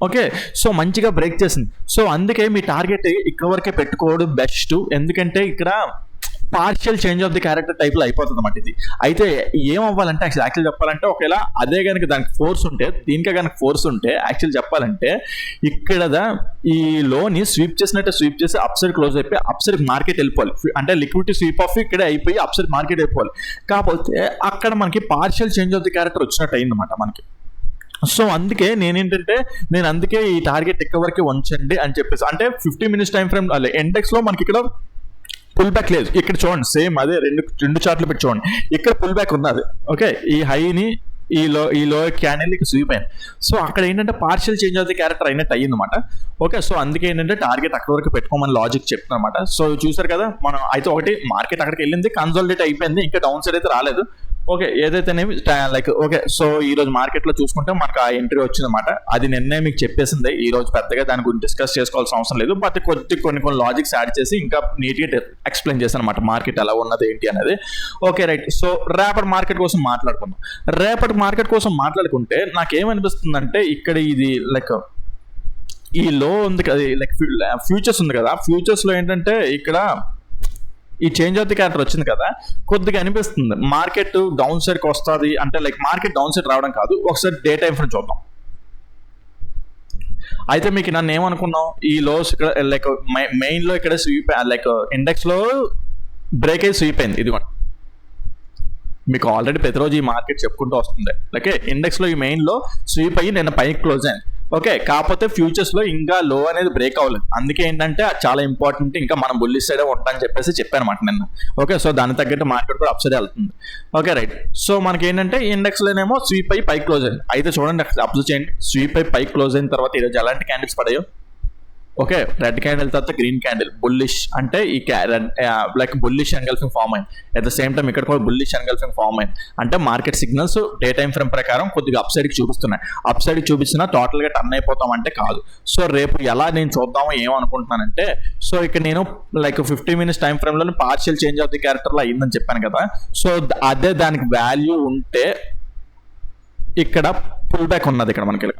ఓకే, సో మంచిగా బ్రేక్ చేసింది. సో అందుకే మీ టార్గెట్ ఇక్కడ వరకే పెట్టుకోవడం బెస్ట్. ఎందుకంటే ఇక్కడ partial change of the character టైప్లో అయిపోతుంది అన్నమాట ఇది. అయితే ఏమవ్వాలంటే యాక్చువల్ చెప్పాలంటే ఒకవేళ అదే కనుక దానికి ఫోర్స్ ఉంటే, దీనికే కనుక ఫోర్స్ ఉంటే యాక్చువల్ చెప్పాలంటే ఇక్కడ ఈ లోని స్వీప్ చేసినట్టే స్వీప్ చేసి అప్ సైడ్ క్లోజ్ అయిపోయి అప్ సైడ్ మార్కెట్ వెళ్ళిపోవాలి. అంటే లిక్విడిటీ స్వీప్ ఆఫ్ ఇక్కడే అయిపోయి అప్ సైడ్ మార్కెట్ అయిపోవాలి. కాకపోతే అక్కడ మనకి partial change of the character వచ్చినట్టు అయిందన్నమాట మనకి. సో అందుకే నేను అందుకే ఈ టార్గెట్ ఎక్కడ వరకు ఉంచండి అని చెప్పేసి, అంటే 50 minutes టైం ఫ్రేమ్ ఇండెక్స్ లో మనకి ఇక్కడ పుల్ బ్యాక్ లేదు. ఇక్కడ చూడండి సేమ్ అదే రెండు చార్ట్లు పెట్టి చూడండి, ఇక్కడ పుల్ బ్యాక్ ఉన్నది. ఓకే, ఈ హైని ఈ లో క్యాండిల్ ఇక్కడ స్వీప్ అయింది. సో అక్కడ ఏంటంటే partial change of the character అయినట్టు అయ్యిందన్నమాట. ఓకే, సో అందుకే ఏంటంటే టార్గెట్ అక్కడ వరకు పెట్టుకోమని లాజిక్ చెప్తున్నా అనమాట. సో చూసారు కదా మనం అయితే ఒకటి మార్కెట్ అక్కడికి వెళ్ళింది, కన్సాలిడేట్ అయిపోయింది, ఇంకా డౌన్ సైడ్ అయితే రాలేదు. ఓకే, ఏదైతేనేమి లైక్ ఓకే. సో ఈ రోజు మార్కెట్ లో చూసుకుంటే మనకు ఆ ఎంట్రీ వచ్చిందన్నమాట. అది నిన్నే మీకు చెప్పేసింది. ఈ రోజు పెద్దగా దాని గురించి డిస్కస్ చేసుకోవాల్సిన అవసరం లేదు, బట్ కొన్ని లాజిక్స్ యాడ్ చేసి ఇంకా నీట్ గా ఎక్స్ప్లెయిన్ చేశాను అనమాట మార్కెట్ ఎలా ఉన్నది ఏంటి అనేది. Okay right. సో రేపటి మార్కెట్ కోసం మాట్లాడుకుందాం. రేపటి మార్కెట్ కోసం మాట్లాడుకుంటే నాకేమనిపిస్తుందంటే ఇక్కడ ఇది లైక్ ఈ లో ఉంది కదా, లైక్ ఫ్యూచర్స్ ఉంది కదా, ఫ్యూచర్స్ లో ఏంటంటే ఇక్కడ ఈ చేంజ్ ఆఫ్ ది క్యారెక్టర్ వచ్చింది కదా, కొద్దిగా అనిపిస్తుంది మార్కెట్ డౌన్ సైడ్కి వస్తుంది అంటే, లైక్ మార్కెట్ డౌన్ సైడ్ రావడం కాదు. ఒకసారి డే టైం ఫ్రేమ్ చూద్దాం. అయితే మీకు నన్ను ఏమనుకున్నాం, ఈ లోస్ ఇక్కడ లైక్ మెయిన్ లో ఇక్కడ స్వీప్ లైక్ ఇండెక్స్ లో బ్రేక్ అయ్యి స్వీప్ అయింది. ఇదిగోండి మీకు ఆల్రెడీ ప్రతిరోజు ఈ మార్కెట్ చెప్పుకుంటూ వస్తుంది. ఓకే, ఇండెక్స్ లో ఈ మెయిన్ లో స్వీప్ అయ్యి నిన్న పైకి క్లోజ్ అయింది. ఓకే, కాకపోతే ఫ్యూచర్స్ లో ఇంకా లో అనేది బ్రేక్ అవ్వలేదు. అందుకే ఏంటంటే చాలా ఇంపార్టెంట్, ఇంకా మనం బుల్లిష్ సైడ్ ఉంటామని చెప్పేసి చెప్పానమాట నిన్న. ఓకే, సో దాని తగ్గట్టు మార్కెట్ కూడా అప్ సైడ్ వెళ్తుంది. Okay right. సో మనకి ఏంటంటే ఇండెక్స్ లోనేమో స్వీప్ అయ్యి పైకి క్లోజ్ అయింది. అయితే చూడండి అబ్జర్వ్ చేయండి, స్వీప్ అయ్యి పైకి క్లోజ్ అయిన తర్వాత ఈరోజు ఎలాంటి క్యాండిల్స్ పడాయో. ఓకే, రెడ్ క్యాండిల్ తర్వాత గ్రీన్ క్యాండిల్ బుల్లిష్, అంటే ఈ లైక్ బుల్లిష్ ఎన్గల్ఫింగ్ ఫామ్ అయింది. అట్ ద సేమ్ టైం ఇక్కడ కూడా బుల్లిష్ ఎన్గల్ఫింగ్ ఫామ్ అయింది. అంటే market signals day time frame ప్రకారం కొద్దిగా అప్ సైడ్కి చూపిస్తున్నాయి. అప్ సైడ్ చూపించినా టోటల్ గా టర్న్ అయిపోతాం అంటే కాదు. సో రేపు ఎలా నేను చూద్దామో ఏమనుకుంటున్నానంటే, సో ఇక్కడ నేను లైక్ 50 minutes టైం ఫ్రేమ్ లో partial change of the character లో అయిందని చెప్పాను కదా. సో అదే దానికి వాల్యూ ఉంటే ఇక్కడ పుల్ బ్యాక్ ఉన్నది ఇక్కడ మనకి.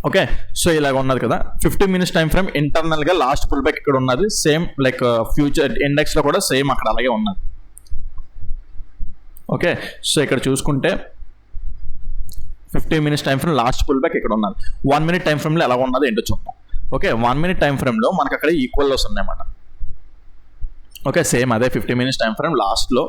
ఓకే, సో ఇలాగ ఉన్నది కదా 50 minutes టైం ఫ్రేమ్ ఇంటర్నల్ గా లాస్ట్ పుల్ బ్యాక్ ఇక్కడ ఉన్నది. సేమ్ లైక్ ఫ్యూచర్ ఇండెక్స్ లో కూడా సేమ్ అక్కడ అలాగే ఉన్నది. ఓకే, సో ఇక్కడ చూసుకుంటే 50 minutes time frame last pull back ఇక్కడ ఉన్నది. 1 minute టైం ఫ్రేమ్ లో ఎలా ఉన్నది ఏంటో చూద్దాం. ఓకే, 1 minute టైం ఫ్రేమ్ లో మనకు అక్కడ ఈక్వల్ లోస్ ఉన్నాయన్నమాట. ఓకే, సేమ్ అదే 50 minutes టైం ఫ్రేమ్ లాస్ట్ లో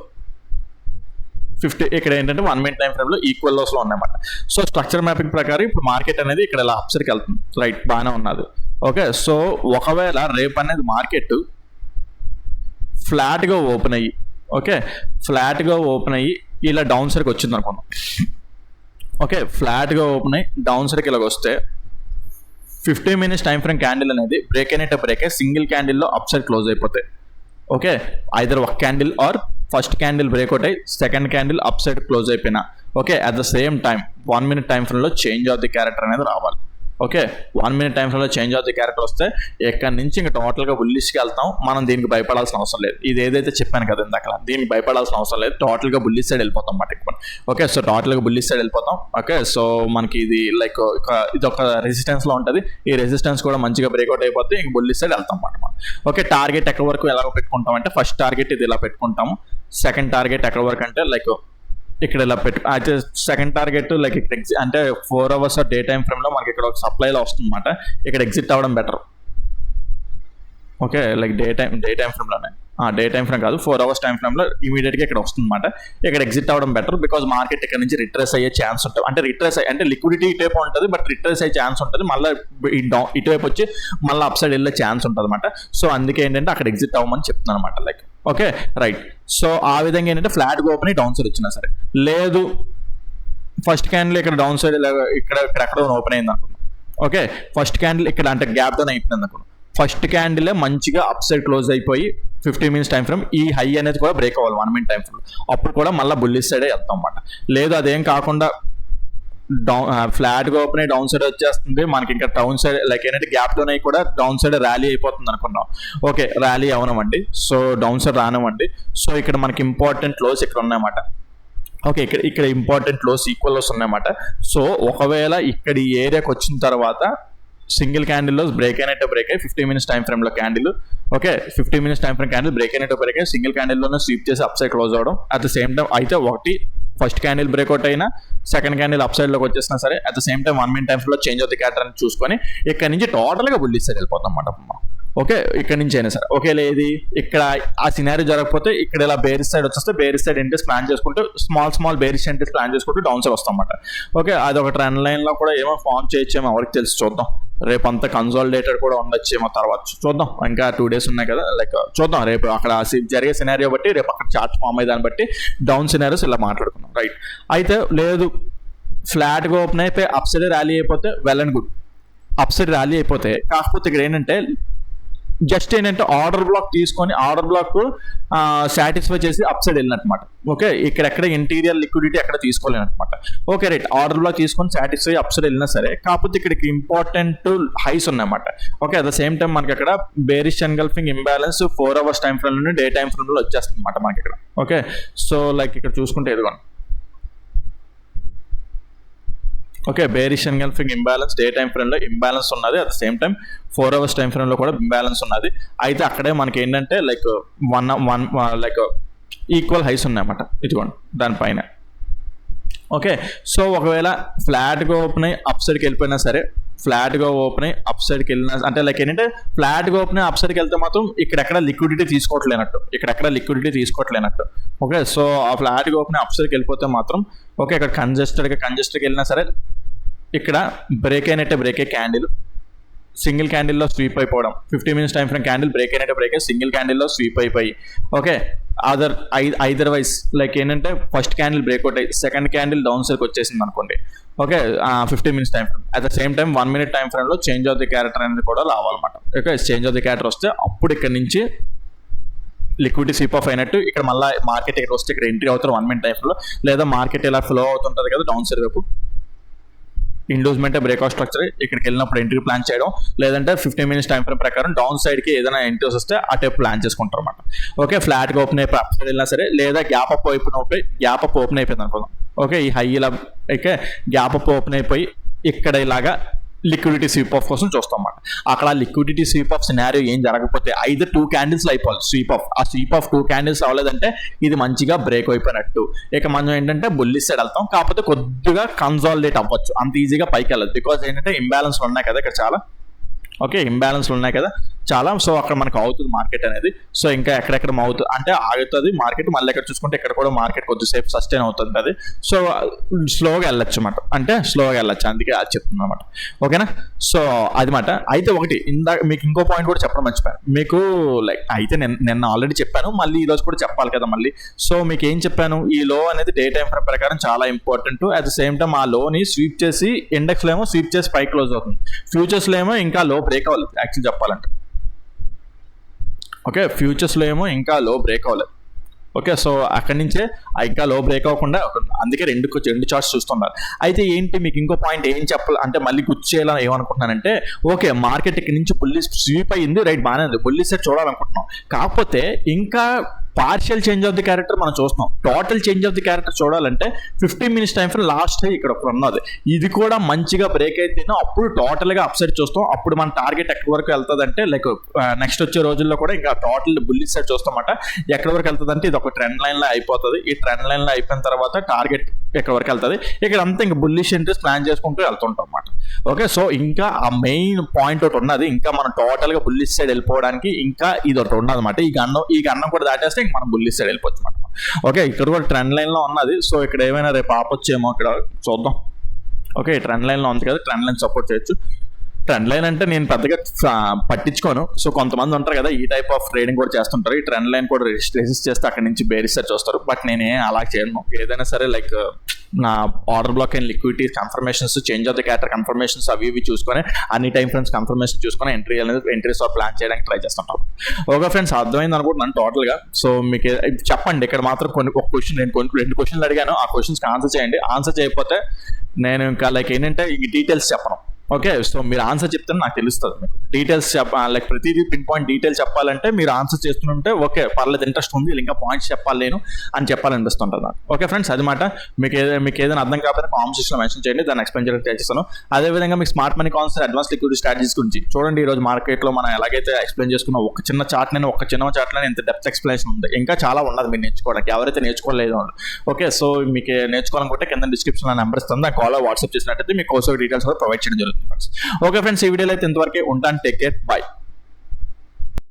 ఇక్కడ ఏంటంటే 1 minute టైం ఫ్రేమ్ లో ఈక్వల్ లోస్ లో ఉన్నాయన్నమాట. సో స్ట్రక్చర్ మ్యాపింగ్ ప్రకారం ఇప్పుడు మార్కెట్ అనేది ఇక్కడ ఇలా అప్సైడ్కి వెళ్తుంది. రైట్, బాగానే ఉన్నది. ఓకే, సో ఒకవేళ రేపు అనేది మార్కెట్ ఫ్లాట్ గా ఓపెన్ అయ్యి, ఓకే ఫ్లాట్ గా ఓపెన్ అయ్యి ఇలా డౌన్ సైడ్కి వచ్చింది అనుకుందాం. ఓకే, ఫ్లాట్ గా ఓపెన్ అయ్యి డౌన్ సైడ్కి ఇలాగ వస్తే 50 minutes టైం ఫ్రేమ్ క్యాండిల్ అనేది బ్రేక్ అయినట్టు బ్రేక్ అయ్యి సింగిల్ క్యాండిల్లో అప్ సైడ్ క్లోజ్ అయిపోతాయి. ఓకే, ఐదర్ ఒక candle or first candle breakout అయ్యి second candle up side close అయిపోయినా. Okay, at the same time 1 minute time frame లో చేంజ్ ఆఫ్ ది క్యారెక్టర్ అనేది రావాలి. ఓకే, 1 minute టైం ఫ్రేమ్ లో change of the character వస్తే ఎక్కడి నుంచి ఇంకా టోటల్ గా బుల్లిష్కి వెళ్తాం. మనం దీనికి భయపడాల్సిన అవసరం లేదు. ఇది ఏదైతే చెప్పాను కదా ఇందాక, దీనికి భయపడాల్సిన అవసరం లేదు. టోటల్ గా బుల్లిష్ సైడ్ వెళ్ళిపోతాం అన్నమాట ఇప్పుడు. ఓకే, సో టోటల్ గా బుల్లిష్ సైడ్ వెళ్ళిపోతాం. ఓకే, సో మనకి ఇది లైక్ ఇది ఒక రెసిస్టెన్స్ లో ఉంటుంది. ఈ రెసిస్టెన్స్ కూడా మంచిగా బ్రేక్అవుట్ అయిపోతే ఇంక బుల్లిష్ సైడ్ వెళ్తాం అన్నమాట. ఓకే, టార్గెట్ ఎక్కడి వరకు ఎలా పెట్టుకుంటాం అంటే, ఫస్ట్ టార్గెట్ ఇది ఇలా పెట్టుకుంటాము. సెకండ్ టార్గెట్ ఎక్కడ వరకు అంటే లైక్ ఇక్కడ ఇలా అయితే సెకండ్ టార్గెట్ లైక్ ఇక్కడ అంటే 4 hours డే టైం ఫ్రేమ్ లో మనకి ఇక్కడ ఒక సప్లైలో వస్తుంది అనమాట. ఇక్కడ ఎగ్జిట్ అవ్వడం better. Okay, like day time frame లోనే, డే టైం ఫ్రేమ్ కాదు 4 hours టైం ఫ్రేమ్ లో ఇమీడియట్ గా ఇక్కడ వస్తుంది అనమాట. ఇక్కడ ఎగ్జిట్ అవ్వడం బెటర్, బికాజ్ మార్కెట్ ఇక్కడ నుంచి రిట్రేస్ అయ్యే ఛాన్స్ ఉంటుంది. అంటే రిట్రేస్ అంటే లిక్విడిటీ ఇటువైపు ఉంటుంది, బట్ రిట్రేస్ అయ్యే ఛాన్స్ ఉంటుంది. మళ్ళీ ఇటువైపు వచ్చి మళ్ళీ అప్ సైడ్ వెళ్ళే ఛాన్స్ ఉంటుంది అనమాట. సో అందుకే ఏంటంటే అక్కడ ఎగ్జిట్ అవ్వమని చెప్తున్నాను అనమాట. Like okay right. సో ఆ విధంగా ఏంటంటే ఫ్లాట్ గా ఓపెన్ డౌన్ సైడ్ వచ్చినా సరే, లేదు ఫస్ట్ క్యాండిల్ ఇక్కడ డౌన్ సైడ్ ఇక్కడ ఎక్కడ ఓపెన్ అయింది అనుకున్నాం. ఓకే, ఫస్ట్ క్యాండిల్ ఇక్కడ అంటే గ్యాప్ తో అయిపోయింది అనుకున్నాం. ఫస్ట్ క్యాండిల్ మంచిగా అప్ సైడ్ క్లోజ్ అయిపోయి 50 minutes టైం ఫ్రేమ్ ఈ హై అనేది కూడా బ్రేక్ అవ్వాలి 1 minute టైం ఫ్రేమ్. అప్పుడు కూడా మళ్ళీ బుల్లిష్ సైడే వెళ్తాం అన్నమాట. లేదు అదేం కాకుండా డౌన్ ఫ్లాట్ గా ఓపెన్ అయ్యి డౌన్ సైడ్ వచ్చేస్తుంది మనకి, ఇంకా డౌన్ సైడ్ లైక్ ఏంటంటే గ్యాప్ లోనే కూడా డౌన్ సైడ్ ర్యాలీ అయిపోతుంది అనుకున్నాం. ఓకే, ర్యాలీ అవనమండి. సో డౌన్ సైడ్ రానమండి. సో ఇక్కడ మనకి ఇంపార్టెంట్ లోస్ ఇక్కడ ఉన్నాయన్నమాట. ఓకే, ఇక్కడ ఇంపార్టెంట్ లోస్ ఈక్వల్ లోస్ ఉన్నాయన్నమాట. సో ఒకవేళ ఇక్కడ ఈ ఏరియాకి వచ్చిన తర్వాత సింగిల్ క్యాండిల్లో బ్రేక్ అయినట్టు బ్రేక్ అయ్యి 50 minutes టైం ఫ్రేమ్ లో candle okay 15 minutes time frame candle break అయినప్పటికే సింగిల్ క్యాండిల్లోనే స్వీప్ చేసి అప్ సైడ్ క్లోజ్ అవడం. అట్ ద సేమ్ టైం అయితే ఒకటి ఫస్ట్ క్యాండిల్ బ్రేక్అవుట్ అయినా సెకండ్ క్యాండిల్ అప్ సైడ్లోకి వచ్చేసినా సరే at the same time 1 minute టైమ్స్లో చేంజ్ ఆఫ్ ది క్యారెక్టర్ అని చూసుకొని ఇక్కడ నుంచి టోటల్గా బుల్లిష్ సైడ్ వెళ్ళిపోతాం అన్నమాట. ఓకే ఇక్కడ నుంచి అయినా సరే ఓకే లేదు ఇక్కడ ఆ సినారీ జరగకపోతే ఇక్కడ ఇలా బేరిస్ సైడ్ వచ్చేస్తే బేరిస్ సైడ్ ఎంట్రీస్ ప్లాన్ చేసుకుంటూ స్మాల్ బేరిస్ ఎంట్రీస్ ప్లాన్ చేసుకుంటూ డౌన్ సైడ్ వస్తాం అన్నమాట. ఓకే అది ఒక ట్రెండ్ లైన్లో కూడా ఏమో ఫామ్ చేయొచ్చేమో ఎవరికి తెలిసి చూద్దాం. రేపు అంతా కన్సాలిడేటెడ్ కూడా ఉండొచ్చేమో తర్వాత చూద్దాం. ఇంకా 2 days ఉన్నాయి కదా లైక్ చూద్దాం రేపు అక్కడ జరిగే సినారియో బట్టి రేపు అక్కడ చార్ట్ ఫామ్ అయ్యే దాన్ని బట్టి డౌన్ సినారియోస్ ఇలా మాట్లాడుకుందాం రైట్. అయితే లేదు ఫ్లాట్గా ఓపెన్ అయిపోయి అప్ సైడ్ ర్యాలీ అయిపోతే well and good. Up side rally అయిపోతే కాకపోతే ఇక్కడ ఏంటంటే జస్ట్ ఏంటంటే ఆర్డర్ బ్లాక్ తీసుకొని ఆర్డర్ బ్లాక్ సాటిస్ఫై చేసి అప్ సైడ్ వెళ్ళినమాట. ఓకే ఇక్కడెక్కడ ఇంటీరియర్ లిక్విడిటీ ఎక్కడ తీసుకోలేనమాట. ఓకే రైట్ ఆర్డర్ బ్లాక్ తీసుకొని సాటిస్ఫై అప్ సైడ్ వెళ్ళినా సరే కాకపోతే ఇక్కడికి ఇంపార్టెంట్ హైస్ ఉన్నాయన్నమాట. Okay at the same time మనకి అక్కడ bearish engulfing imbalance 4 hours time frame నుండి డే టైం ఫ్రేమ్లో వచ్చేస్తుంది అనమాట మనకి ఇక్కడ. ఓకే సో లైక్ ఇక్కడ చూసుకుంటే ఎదుగుకోండి. Okay bearish engulfing imbalance day time ఫ్రేమ్లో ఇంబ్యాలెన్స్ ఉన్నది. At the same time 4 hours time ఫ్రేమ్లో కూడా ఇంబ్యాలెన్స్ ఉన్నది. అయితే అక్కడే మనకి ఏంటంటే like one like equal highs ఉన్నాయన్నమాట ఇదిగోండి దానిపైన. ఓకే సో ఒకవేళ ఫ్లాట్గా ఓపెన్ అయ్యి అప్ సైడ్కి వెళ్ళిపోయినా సరే ఫ్లాట్గా ఓపెన్ అయ్యి అప్ సైడ్కి వెళ్ళినా అంటే లైక్ ఏంటంటే ఫ్లాట్గా ఓపెన్ అయ్యి అప్ సైడ్కి వెళ్తే మాత్రం ఇక్కడెక్కడ లిక్విడిటీ తీసుకోవట్లేనట్టు. ఓకే సో ఆ ఫ్లాట్గా ఓపెన్ అప్ సైడ్కి వెళ్ళిపోతే మాత్రం ఓకే ఇక్కడ కంజెస్టెడ్కి వెళ్ళినా సరే ఇక్కడ బ్రేక్ అయినట్టే క్యాండిల్ సింగిల్ క్యాండిల్లో స్వీప్ అయిపోవడం. 15 minutes time frame candle break అయినట్టే సింగిల్ క్యాండిల్లో స్వీప్ అయిపోయి ఓకే అదర్వైజ్ లైక్ ఏంటంటే ఫస్ట్ క్యాండిల్ బ్రేక్అవుట్ అయ్యి సెకండ్ క్యాండిల్ డౌన్ సైడ్కి వచ్చేసింది అనుకోండి. Okay 15 minutes time frame at the same time 1 minute time ఫ్రేమ్లో చేంజ్ ఆఫ్ ది క్యారెక్టర్ అనేది కూడా రావాలన్నమాట. Okay change of the character వస్తే అప్పుడు ఇక్కడ నుంచి లిక్విడిటీ స్వీప్ ఆఫ్ అయినట్టు ఇక్కడ మళ్ళీ మార్కెట్ ఇక్కడ వస్తే ఇక్కడ ఎంట్రీ అవుతారు 1 minute టైంలో. లేదా మార్కెట్ ఇలా ఫ్లో అవుతుంటుంది కదా డౌన్ సైడ్ వైపు ఇండోస్మెంట్ బ్రేక్అవుట్ స్ట్రక్చర్ ఇక్కడికి వెళ్ళినప్పుడు ఎంట్రీ ప్లాన్ చేయడం. లేదంటే 15 minutes టైం ఫ్రేమ్ ప్రకారం డౌన్ సైడ్కి ఏదైనా ఎంట్రీస్ వస్తే ఆ టైప్ ప్లాన్ చేసుకుంటారు అనమాట. ఓకే ఫ్లాట్గా ఓపెన్ అయిపోయి అప్ సైడ్ వెళ్ళినా సరే లేదా గ్యాప్ అప్ ఓపెన్ అయిపోయింది అనుకుందాం. ఓకే ఈ హై ఇలా ఓకే గ్యాప్ అప్ ఓపెన్ అయిపోయి ఇక్కడ ఇలాగా లిక్విడిటీ స్వీప్ ఆఫ్ కోసం చూస్తాం అన్నమాట. అక్కడ లిక్విడిటీ స్వీప్ ఆఫ్ సినారియో ఏం జరగకపోతే ఐదర్ 2 candles అయిపోవాలి స్వీప్ ఆఫ్. ఆ స్వీప్ ఆఫ్ 2 candles అవ్వలేదంటే ఇది మంచిగా బ్రేక్ అయిపోయినట్టు. ఇక మనం ఏంటంటే బుల్లిష్ సైడ్ వెళ్తాం. కాకపోతే కొద్దిగా కన్సాలిడేట్ అవ్వచ్చు, అంత ఈజీగా పైకి వెళ్ళదు. బికాజ్ ఏంటంటే ఇంబ్యాలెన్స్ ఉన్నాయి కదా ఇక్కడ చాలా. ఓకే ఇంబ్యాలెన్స్ ఉన్నాయి కదా చాలా. సో అక్కడ మనకు అవుతుంది మార్కెట్ అనేది. సో ఇంకా ఎక్కడెక్కడ అవుతుంది అంటే ఆగుతుంది మార్కెట్. మళ్ళీ ఎక్కడ చూసుకుంటే ఇక్కడ కూడా మార్కెట్ కొద్దిసేపు సస్టైన్ అవుతుంది అది. సో స్లోగా వెళ్ళొచ్చు అన్నమాట, అంటే స్లోగా వెళ్ళొచ్చు, అందుకే అది చెప్తున్నాను అనమాట. ఓకేనా సో అది మాట. అయితే ఒకటి ఇందాక మీకు ఇంకో పాయింట్ కూడా చెప్పడం మర్చిపోయాను మీకు. లైక్ అయితే నిన్న ఆల్రెడీ చెప్పాను, మళ్ళీ ఈ రోజు కూడా చెప్పాలి కదా మళ్ళీ. సో మీకు ఏం చెప్పాను, ఈ లో అనేది డే టైం ఫ్రేమ్ ప్రకారం చాలా important. At the same time ఆ లోని స్వీప్ చేసి ఇండెక్స్లో ఏమో స్వీప్ చేసి పై క్లోజ్ అవుతుంది, ఫ్యూచర్స్లో ఏమో ఇంకా లో బ్రేక్ అవ్వలేదు యాక్చువల్ చెప్పాలంటే. ఓకే ఫ్యూచర్స్లో ఏమో ఇంకా లో బ్రేక్ అవ్వలేదు. ఓకే సో అక్కడి నుంచే ఇంకా లో బ్రేక్ అవ్వకుండా అందుకే రెండు చార్ట్స్ చూస్తున్నారు. అయితే ఏంటి మీకు ఇంకో పాయింట్ ఏం చెప్పాలి అంటే మళ్ళీ గుర్తు చేయాలని ఏమనుకుంటున్నానంటే ఓకే మార్కెట్ ఇక్కడ నుంచి బుల్లిష్ స్వీప్ అయ్యింది రైట్ బాగానే ఉంది, బుల్లిష్ సైడ్ చూడాలనుకుంటున్నాం. కాకపోతే ఇంకా partial change of the character మనం చూస్తున్నాం. Total change of the character చూడాలంటే 15 minutes టైం ఫ్రేమ్ లాస్ట్ ఇక్కడ ఒక ఉన్నది, ఇది కూడా మంచిగా బ్రేక్ అయితేనే అప్పుడు టోటల్గా అప్సైడ్ చూస్తాం. అప్పుడు మన టార్గెట్ ఎక్కడి వరకు వెళ్తుంది అంటే లైక్ నెక్స్ట్ వచ్చే రోజుల్లో కూడా ఇంకా టోటల్ బుల్లిష్ సైడ్ చూస్తామన్నమాట. ఎక్కడి వరకు వెళ్తుంది అంటే ఇది ఒక ట్రెండ్ లైన్లో అయిపోతుంది. ఈ ట్రెండ్ లైన్లో అయిపోయిన తర్వాత టార్గెట్ ఎక్కడి వరకు వెళ్తుంది, ఇక్కడ అంతా ఇంకా బుల్లిష్ ఇంట్రెస్ట్ ప్లాన్ చేసుకుంటూ వెళ్తుంటాం అన్నమాట. ఓకే సో ఇంకా ఆ మెయిన్ పాయింట్ ఒకటి ఉన్నది, ఇంకా మనం టోటల్గా బుల్లిష్ సైడ్ వెళ్ళిపోవడానికి ఇంకా ఇది ఒకటి ఉన్నది అనమాట. ఈ గన్నం కూడా దాటేస్తే మనం బుల్లిష్ సైడ్ వెళ్ళిపోవచ్చు అనమాట. ఓకే ఇక్కడ కూడా ట్రెండ్ లైన్లో ఉన్నది. సో ఇక్కడ ఏమైనా రేపు ఆపొచ్చేమో ఇక్కడ చూద్దాం. ఓకే ట్రెండ్ లైన్లో ఉంది కదా, ట్రెండ్ లైన్ సపోర్ట్ చేయొచ్చు. ట్రెండ్ లైన్ అంటే నేను పెద్దగా పట్టించుకోను. సో కొంతమంది ఉంటారు కదా ఈ టైప్ ఆఫ్ ట్రేడింగ్ కూడా చేస్తుంటారు, ఈ ట్రెండ్ లైన్ కూడా రెసిస్ట్ చేస్తే అక్కడ నుంచి బేరిష్ సైడ్ చూస్తారు. బట్ నేనే అలా చేయను. ఏదైనా సరే లైక్ నా order black and liquidity confirmations, change of the character confirmations అవి ఇవి చూసుకొని అన్ని టైం ఫ్రెండ్స్ కన్ఫర్మేషన్ చూసుకొని ఎంట్రీస్ ప్లాన్ చేయడానికి ట్రై చేస్తుంటాం. ఓకే ఫ్రెండ్స్ అర్థమైంది అనుకుంటున్నాను టోటల్గా. సో మీకు చెప్పండి ఇక్కడ మాత్రం ఒక క్వశ్చన్ రెండు క్వశ్చన్లు అడిగాను, ఆ క్వశ్చన్స్కి ఆన్సర్ చేయండి. ఆన్సర్ చేయకపోతే నేను ఇంకా లైక్ ఏంటంటే ఈ డీటెయిల్స్ చెప్పను. ఓకే, సో మీరు ఆన్సర్ చెప్తే నాకు తెలుస్తుంది. మీకు డీటెయిల్స్ లైక్ ప్రతిదీ పిన్ పాయింట్ డీటెయిల్స్ చెప్పాలంటే మీరు ఆన్సర్ చేస్తుంటే ఓకే పర్లేదు ఇంట్రెస్ట్ ఉంది, ఇంకా పాయింట్స్ చెప్పాలి నేను అని చెప్పాలనిపిస్తుంటుంది నాకు. ఓకే ఫ్రెండ్స్, అది మాట. మీకు ఏదైనా అర్థం కాకపోతే కామెంట్ సెక్షన్లో మెన్షన్ చేయండి, దాన్ని ఎక్స్ప్లెయిన్ చేయడానికి ట్రై చేస్తాను. అదేవిధంగా మీకు smart money concept, advance liquidity strategies గురించి చూడండి. ఈ రోజు మార్కెట్లో మనం ఎలాగైతే ఎక్స్ప్లెయిన్ చేసుకున్నాం, ఒక చిన్న చార్ట్లోనే ఇంత డెప్త్ ఎక్స్ప్లెనేషన్ ఉంది. ఇంకా చాలా ఉన్నది మీరు నేర్చుకోవడానికి, ఎవరైతే నేర్చుకోలేదు. ఓకే, సో మీకు నేర్చుకోవాలనుకుంటే కింద డిస్క్రిప్షన్లో నెంబర్ ఇస్తుంది, ఆ కాల్ వాట్సాప్ చేసినట్టయితే మీకు కోర్స్ డీటెయిల్స్ కూడా ప్రొవైడ్ చేయడం జరుగుతుంది ఫ్రెండ్స్. ఓకే ఫ్రెండ్స్, ఈ వీడియోలో అయితే ఇంతవరకే ఉంటాను. Take care, bye.